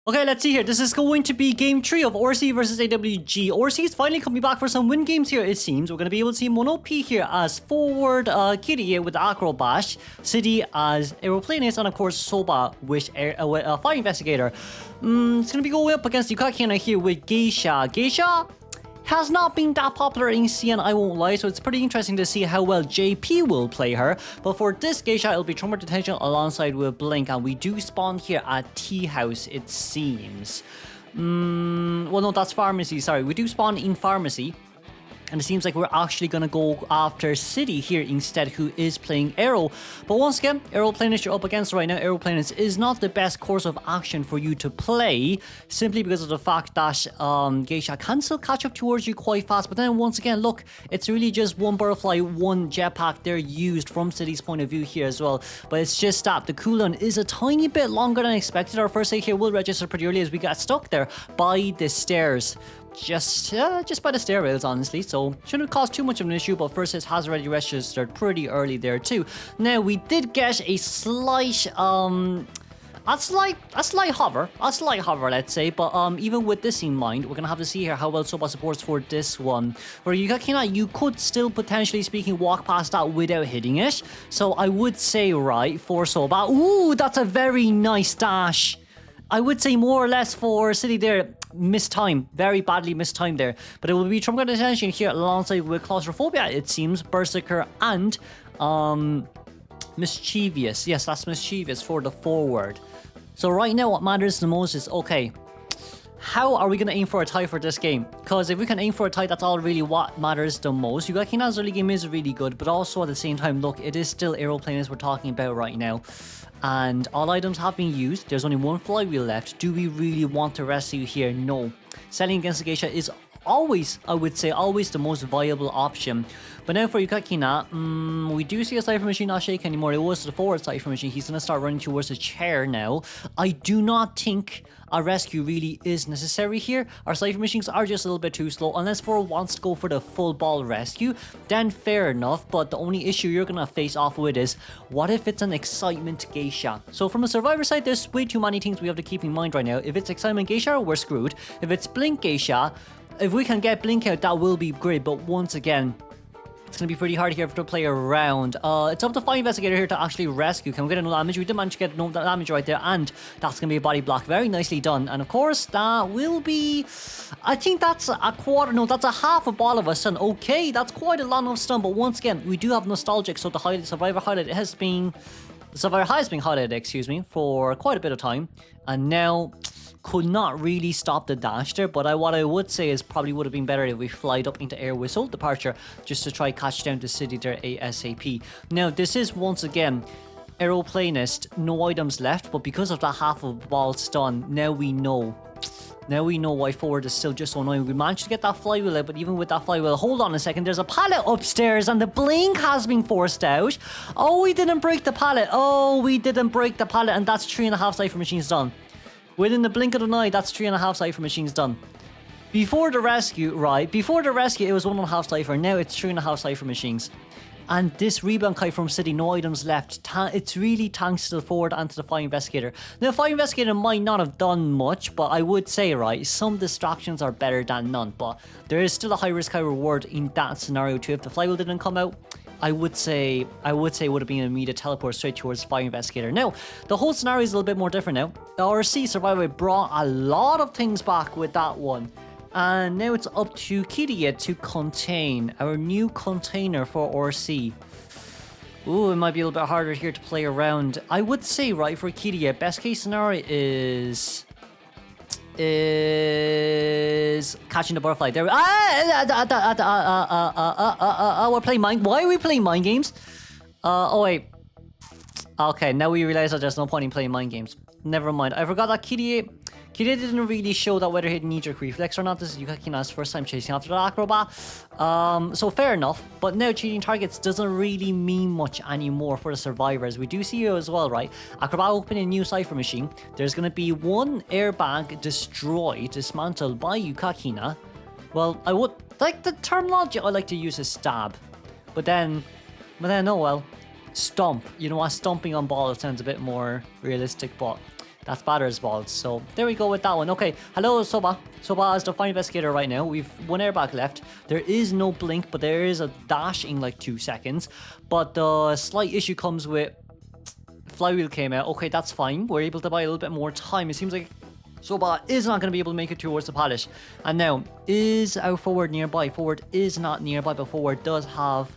Okay, let's see here. This is going to be game 3 of RC versus AWG. RC is finally coming back for some win games here, it seems. We're going to be able to see Mono P here as forward, Kitty with Acrobash, City as Aeroplanist, and of course Soba with Fire Investigator. It's going to be going up against Yukakina here with Geisha. Geisha has not been that popular in CN, I won't lie, so it's pretty interesting to see how well JP will play her. But for this Geisha, it'll be Trauma Detention alongside with Blink, and we do spawn here at Tea House, it seems. Well, no, that's Pharmacy, sorry. We do spawn in Pharmacy. And it seems like we're actually going to go after City here instead, who is playing Aero. But once again, Aeroplanist you're up against right now. Aeroplanist is not the best course of action for you to play, simply because of the fact that Geisha can still catch up towards you quite fast. But then once again, look, it's really just one butterfly, one jetpack they're used from City's point of view here as well. But it's just that the cooldown is a tiny bit longer than expected. Our first hit here will register pretty early as we got stuck there by the stairs. Just by the stair rails, honestly, so shouldn't cause too much of an issue, but first hit has already registered pretty early there too. Now we did get a slight hover, let's say, but even with this in mind, we're gonna have to see here how well Soba supports for this one. For Yukakina, you could still potentially speaking walk past that without hitting it, so I would say right for Soba. Ooh, that's a very nice dash. I would say more or less for City there, missed time, very badly missed time there. But it will be Trauma Detention here alongside with Claustrophobia, it seems, Berserker and Mischievous. Yes, that's Mischievous for the forward. So right now what matters the most is, okay, how are we going to aim for a tie for this game? Because if we can aim for a tie, that's all really what matters the most. Yukakina's early game is really good, but also at the same time, look, it is still Aeroplanist we're talking about right now. And all items have been used. There's only one flywheel left. Do we really want to rescue here? No. Selling against the Geisha is always, I would say, always the most viable option. But now for Yukakina, we do see a Cypher Machine not shake anymore. It was the forward Cypher Machine. He's going to start running towards the chair now. I do not think a rescue really is necessary here. Our Cypher Machines are just a little bit too slow. Unless Foro wants to go for the full ball rescue, then fair enough. But the only issue you're going to face off with is, what if it's an Excitement Geisha? So from a Survivor side, there's way too many things we have to keep in mind right now. If it's Excitement Geisha, we're screwed. If it's Blink Geisha, if we can get Blink out, that will be great. But once again, it's going to be pretty hard here to play around. It's up to Fire Investigator here to actually rescue. Can we get no damage? We did manage to get no damage right there, and that's going to be a body block. Very nicely done. And of course, that will be... I think that's a quarter... No, that's a half a ball of a stun. Okay, that's quite a lot of stun, but once again, we do have Nostalgic, so the Survivor highlight has been... The Survivor has been highlighted, excuse me, for quite a bit of time. And now... could not really stop the dash there, but what I would say is probably would have been better if we flied up into Air Whistle Departure just to try catch down the City there ASAP. Now this is once again Aeroplanist, no items left, but because of that half of ball stun, now we know why forward is still just so annoying. We managed to get that flywheel out, but even with that flywheel, hold on a second, there's a pallet upstairs and the blink has been forced out. Oh, we didn't break the pallet. Oh, we didn't break the pallet, and that's 3.5 Cypher Machines done. Within the blink of an eye, that's 3.5 Cypher Machines done. Before the rescue, right? Before the rescue, it was 1.5 Cypher. Now it's 3.5 Cypher Machines. And this rebound kite from City, no items left. It's really thanks to the forward and to the Fire Investigator. Now, Fire Investigator might not have done much, but I would say, right, some distractions are better than none. But there is still a high risk, high reward in that scenario too. If the flywheel didn't come out, I would say it would have been an immediate teleport straight towards Fire Investigator. Now, the whole scenario is a little bit more different now. The RC Survivor brought a lot of things back with that one. And now it's up to Kiria to contain our new container for RC. Ooh, it might be a little bit harder here to play around. I would say, right, for Kiria, best case scenario is catching the butterfly. There. We're playing mind. Why are we playing mind games? Oh wait. Okay, now we realize that there's no point in playing mind games. Never mind. I forgot that Kiria didn't really show that whether he had knee-jerk reflex or not. This is Yukakina's first time chasing after the Acrobat. So fair enough. But now cheating targets doesn't really mean much anymore for the survivors. We do see you as well, right? Acrobat opening a new Cypher Machine. There's going to be one airbag dismantled by Yukakina. Well, I would like the terminology I like to use is stab. But then, oh well. Stomp. You know what? Stomping on ball sounds a bit more realistic, but That's batter's balls. So there we go with that one. Okay, hello Soba. Soba is the fine investigator right now. We've one airbag left. There is no blink, but there is a dash in like 2 seconds. But the slight issue comes with flywheel came out. Okay, that's fine. We're able to buy a little bit more time. It seems like Soba is not going to be able to make it towards the pallet. And now, is our forward nearby? Forward is not nearby, but forward does have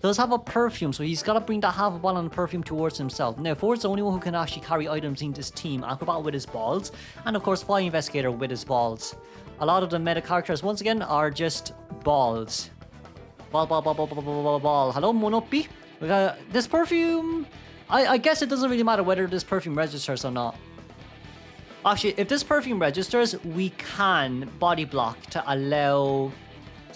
a perfume, so he's got to bring that half a bottle of perfume towards himself. Now, forward's the only one who can actually carry items in this team. Acrobat with his balls, and of course, Fly Investigator with his balls. A lot of the meta characters, once again, are just balls. Ball. Hello, Monopi. We got this perfume. I guess it doesn't really matter whether this perfume registers or not. Actually, if this perfume registers, we can body block to allow.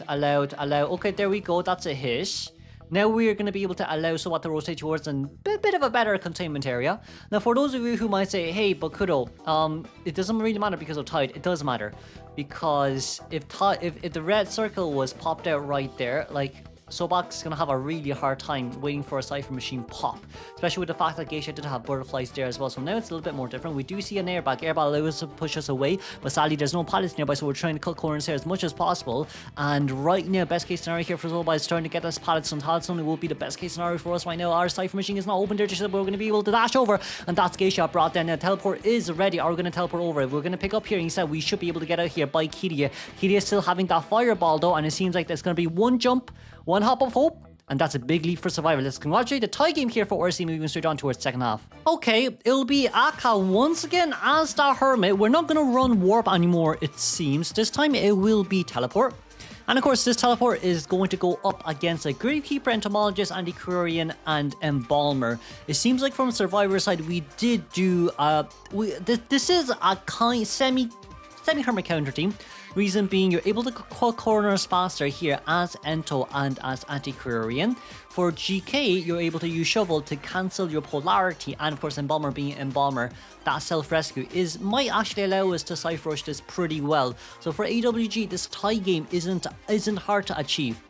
Okay, there we go. That's a hit. Now we're going to be able to allow Sobat to rotate towards a bit of a better containment area. Now, for those of you who might say, hey, but Kudo, it doesn't really matter because of Tide. It does matter. Because if the red circle was popped out right there, like, Sobak's going to have a really hard time waiting for a Cypher machine pop. Especially with the fact that Geisha did have butterflies there as well. So now it's a little bit more different. We do see an airbag. Airbag allows us to push us away. But sadly, there's no pallets nearby. So we're trying to cut corners here as much as possible. And right now, best case scenario here for Zoba is trying to get us pallets. And pallets only will be the best case scenario for us right now. Our Cypher machine is not open there. Just so we're going to be able to dash over. And that's Geisha brought down. Now, teleport is ready. Are we going to teleport over? If we're going to pick up here, instead, we should be able to get out here by Kiria. Kiria is still having that fireball though. And it seems like there's going to be one jump, one hop of hope. And that's a big leap for survival. Let's congratulate the tie game here for RC, moving straight on towards the second half. Okay, it'll be Aka once again as the Hermit. We're not going to run Warp anymore, it seems. This time it will be Teleport. And of course, this Teleport is going to go up against a Gravekeeper, Entomologist, Antiquarian, and Embalmer. It seems like from Survivor side, we did do... this is a kind semi-Hermit counter team. Reason being, you're able to cut corners faster here as Ento and as Antiquarian. For GK, you're able to use Shovel to cancel your Polarity, and of course Embalmer being Embalmer, that self-rescue might actually allow us to Cypher Rush this pretty well. So for AWG, this tie game isn't hard to achieve.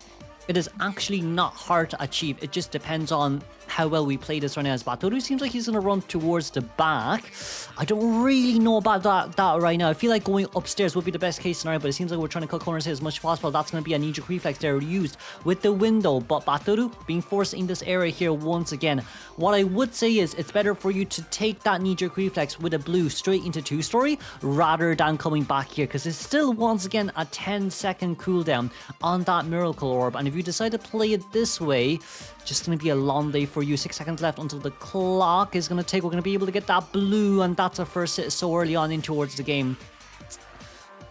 It is actually not hard to achieve. It just depends on how well we play this right now as Batoru. Seems like he's going to run towards the back. I don't really know about that right now. I feel like going upstairs would be the best case scenario, but it seems like we're trying to cut corners here as much as possible. That's going to be a knee-jerk reflex there used with the window, but Batoru being forced in this area here once again. What I would say is it's better for you to take that knee-jerk reflex with a blue straight into 2-story rather than coming back here, because it's still once again a 10-second cooldown on that Miracle Orb, and if you decide to play it this way, just going to be a long day for you. 6 seconds left until the clock is going to take. We're going to be able to get that blue, and that's a first hit so early on in towards the game.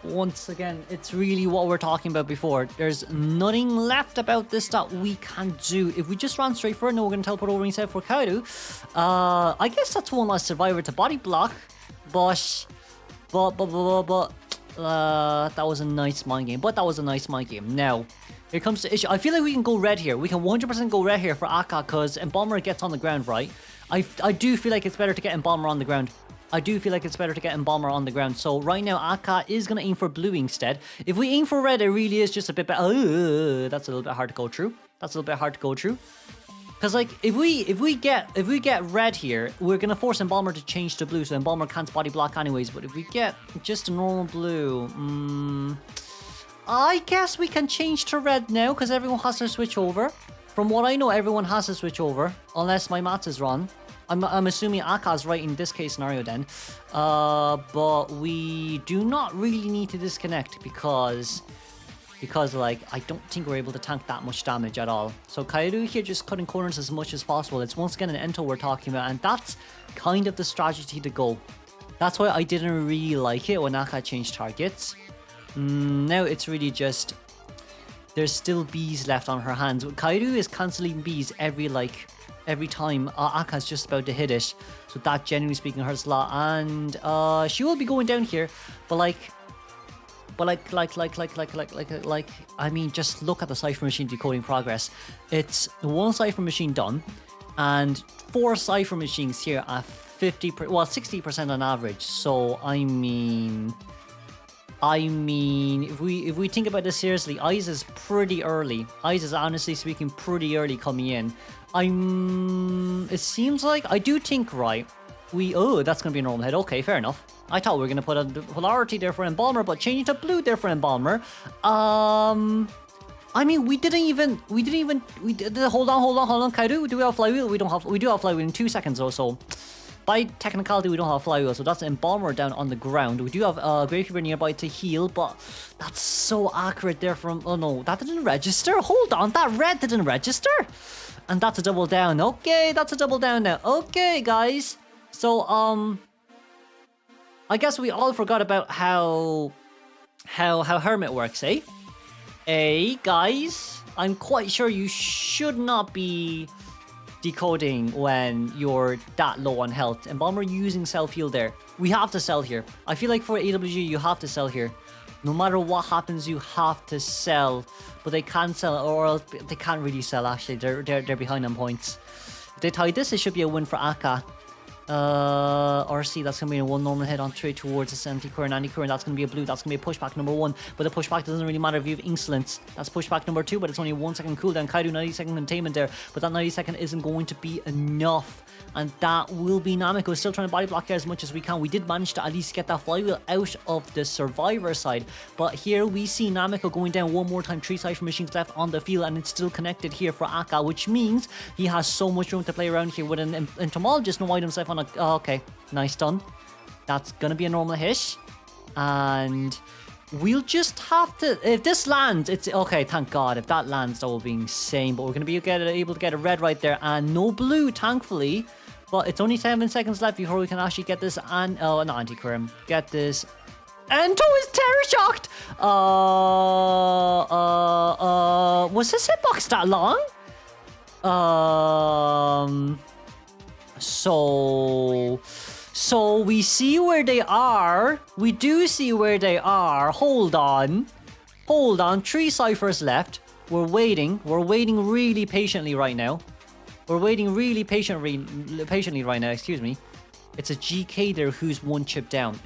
Once again, it's really what we're talking about before. There's nothing left about this that we can do. If we just ran straight for it, no, we're going to teleport over instead for Kaido. I guess that's one last survivor to body block, but that was a nice mind game. Now, here comes the issue. I feel like we can go red here. We can 100% go red here for Aka because Embalmer gets on the ground, right? I do feel like it's better to get Embalmer on the ground. So right now, Aka is going to aim for blue instead. If we aim for red, it really is just a bit better. That's a little bit hard to go through. Because like if we get red here, we're gonna force Embalmer to change to blue, so Embalmer can't body block anyways. But if we get just a normal blue, I guess we can change to red now because everyone has to switch over. From what I know, everyone has to switch over unless my maths is wrong. I'm assuming Aka's right in this case scenario then. But we do not really need to disconnect because like I don't think we're able to tank that much damage at all. So Kairu here just cutting corners as much as possible. It's once again an Ento we're talking about, and that's kind of the strategy to go. That's why I didn't really like it when Aka changed targets. Now it's really just there's still bees left on her hands. Kairu is cancelling bees every time Aka's just about to hit it. So that generally speaking hurts a lot, and she will be going down here, but I mean, just look at the Cypher Machine decoding progress. It's one Cypher Machine done, and 4 Cypher Machines here at 60% on average. So I mean, if we think about this seriously, Eyes is pretty early. Eyes is honestly speaking pretty early coming in. It seems like I do think right. Oh, that's gonna be a normal hit. Okay, fair enough. I thought we were gonna put a polarity there for Embalmer, but changing to blue there for Embalmer. I mean, we did. Hold on. Kaidu, do we have flywheel? We do have flywheel in 2 seconds or so. By technicality, we don't have flywheel, so that's Embalmer down on the ground. We do have Gravekeeper nearby to heal, but that's so accurate there from... Oh no, that didn't register. Hold on, that red didn't register. And that's a double down. Okay, that's a double down now. Okay, guys. So, I guess we all forgot about how Hermit works, eh? Hey, guys, I'm quite sure you should not be decoding when you're that low on health. Embalmer using self-heal there. We have to sell here. I feel like for AWG, you have to sell here. No matter what happens, you have to sell. But they can't sell, or else they can't really sell, actually. They're behind on points. If they tie this, it should be a win for Akka. RC, that's going to be a one normal hit on straight towards this anti-current. That's going to be a blue. That's going to be a pushback number 1. But the pushback doesn't really matter if you have insolence. That's pushback number 2, but it's only 1 second cooldown. Kaido 90-second containment there, but that 90-second isn't going to be enough. And that will be Namiko still trying to body block here as much as we can. We did manage to at least get that flywheel out of the survivor side. But here we see Namiko going down one more time. 3 Cypher machines left on the field, and it's still connected here for Akka, which means he has so much room to play around here with an entomologist. No items left on a... Oh, okay, nice done. That's gonna be a normal hit. And we'll just have to... If this lands, it's... Okay, thank God. If that lands, that will be insane. But we're gonna be able to get a red right there. And no blue, thankfully. But it's only 7 seconds left before we can actually get this and... Oh, not anti-crim. Get this. Ento is terror shocked! Was this hitbox that long? So we see where they are. We do see where they are. Hold on. 3 ciphers left. We're waiting really patiently right now. Patiently right now, excuse me. It's a GK there who's 1 chip down.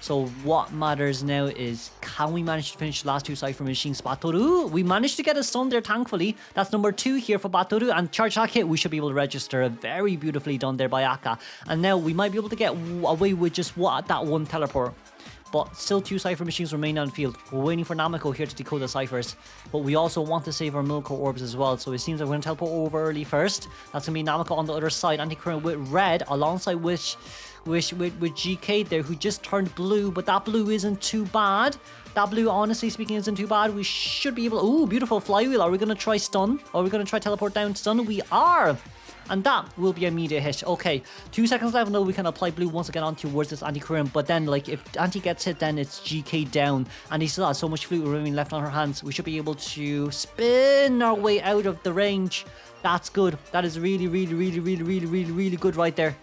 So what matters now is, can we manage to finish the last 2 Cypher machines? Batoru, we managed to get a stun there, thankfully. That's number 2 here for Batoru. And charge hack hit, we should be able to register. Very beautifully done there by Akka. And now we might be able to get away with just that 1 teleport. But still 2 Cypher machines remain on field. We're waiting for Namiko here to decode the Cyphers. But we also want to save our Milko orbs as well. So it seems like we're going to teleport over early first. That's going to be Namiko on the other side. Anti-current with red alongside with GK there, who just turned blue. But that blue isn't too bad. That blue, honestly speaking, isn't too bad. We should be able... Ooh, beautiful flywheel. Are we going to try stun? Are we going to try teleport down stun? We are! And that will be a immediate hit. Okay, 2 seconds left until we can apply blue once again on towards this anti-current. But then, like, if anti gets hit, then it's GK down. And he still has so much fluid remaining left on her hands. We should be able to spin our way out of the range. That's good. That is really good right there.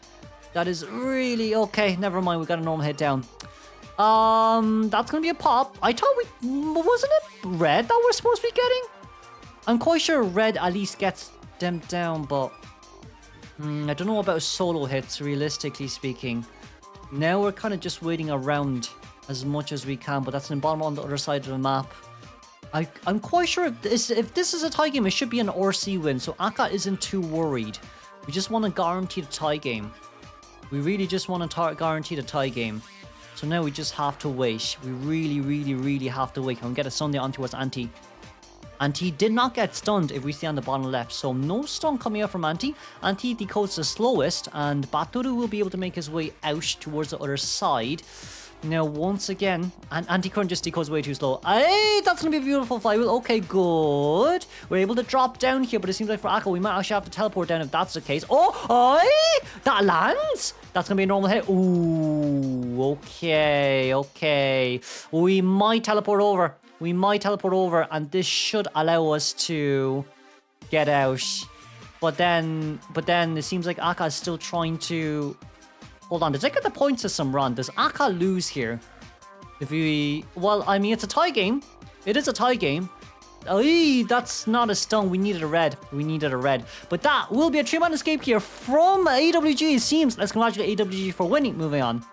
That is really... Okay, never mind. We got a normal hit down. That's going to be a pop. I thought we... Wasn't it red that we're supposed to be getting? I'm quite sure red at least gets them down, but... I don't know about solo hits, realistically speaking. Now we're kind of just waiting around as much as we can, but that's an Embalmer on the other side of the map. I'm quite sure if this is a tie game, it should be an RC win, so Akka isn't too worried. We just want to guarantee the tie game. We really just want to guarantee the tie game. So now we just have to wait. We really have to wait. Can we get a Sunday on towards Anti? Anti did not get stunned, if we see on the bottom left, so no stun coming out from Anti. Anti decodes the slowest, and Batoru will be able to make his way out towards the other side. Now, once again, and Anti-current just decodes way too slow. Hey, that's going to be a beautiful flywheel. Okay, good. We're able to drop down here, but it seems like for Akka, we might actually have to teleport down if that's the case. Oh, hey, that lands. That's going to be a normal hit. Ooh, okay. We might teleport over. And this should allow us to get out. But then it seems like Akka is still trying to... Hold on, does it get the point system run? Does Akka lose here? Well, I mean, it's a tie game. It is a tie game. Oy, that's not a stun. We needed a red. But that will be a 3-man escape here from AWG, it seems. Let's congratulate AWG for winning. Moving on.